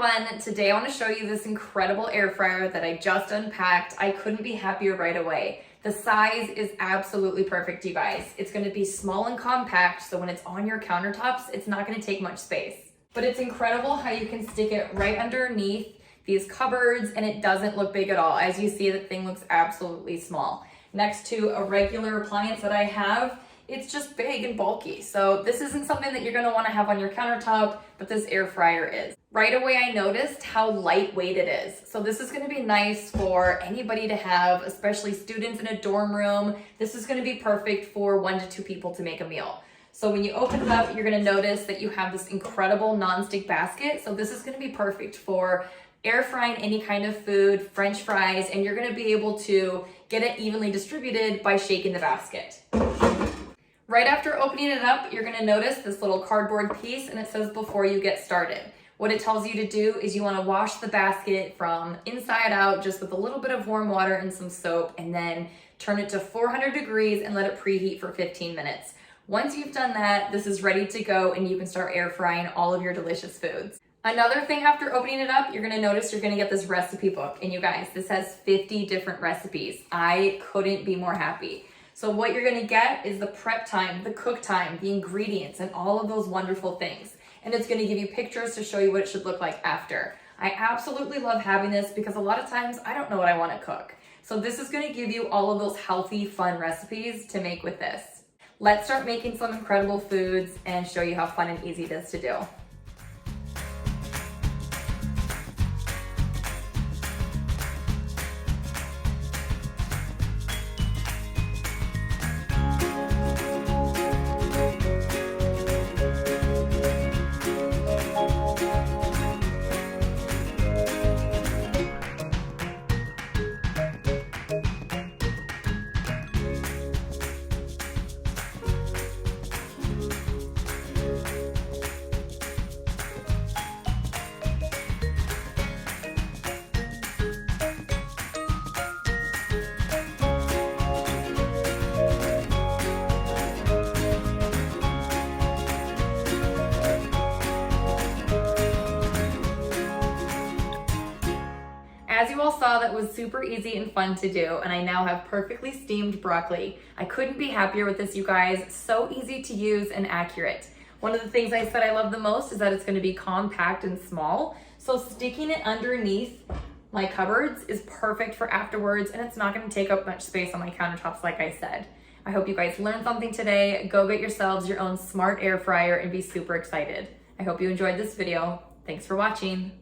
everyone, today I want to show you this incredible air fryer that I just unpacked. I couldn't be happier right away. The size is absolutely perfect, you guys. It's going to be small and compact, so when it's on your countertops, it's not going to take much space. But it's incredible how you can stick it right underneath these cupboards and it doesn't look big at all. As you see, the thing looks absolutely small. Next to a regular appliance that I have, it's just big and bulky. So this isn't something that you're gonna wanna have on your countertop, but this air fryer is. Right away, I noticed how lightweight it is. So this is gonna be nice for anybody to have, especially students in a dorm room. This is gonna be perfect for 1 to 2 people to make a meal. So when you open it up, you're gonna notice that you have this incredible nonstick basket. So this is gonna be perfect for air frying any kind of food, French fries, and you're gonna be able to get it evenly distributed by shaking the basket. Right after opening it up, you're gonna notice this little cardboard piece and it says before you get started. What it tells you to do is you wanna wash the basket from inside out just with a little bit of warm water and some soap, and then turn it to 400 degrees and let it preheat for 15 minutes. Once you've done that, this is ready to go and you can start air frying all of your delicious foods. Another thing after opening it up, you're gonna notice you're gonna get this recipe book. And you guys, this has 50 different recipes. I couldn't be more happy. So what you're gonna get is the prep time, the cook time, the ingredients, and all of those wonderful things. And it's gonna give you pictures to show you what it should look like after. I absolutely love having this because a lot of times I don't know what I wanna cook. So this is gonna give you all of those healthy, fun recipes to make with this. Let's start making some incredible foods and show you how fun and easy it is to do. As you all saw, that was super easy and fun to do, and I now have perfectly steamed broccoli. I couldn't be happier with this, you guys. So easy to use and accurate. One of the things I said I love the most is that it's gonna be compact and small, so sticking it underneath my cupboards is perfect for afterwards, and it's not gonna take up much space on my countertops, like I said. I hope you guys learned something today. Go get yourselves your own smart air fryer and be super excited. I hope you enjoyed this video. Thanks for watching.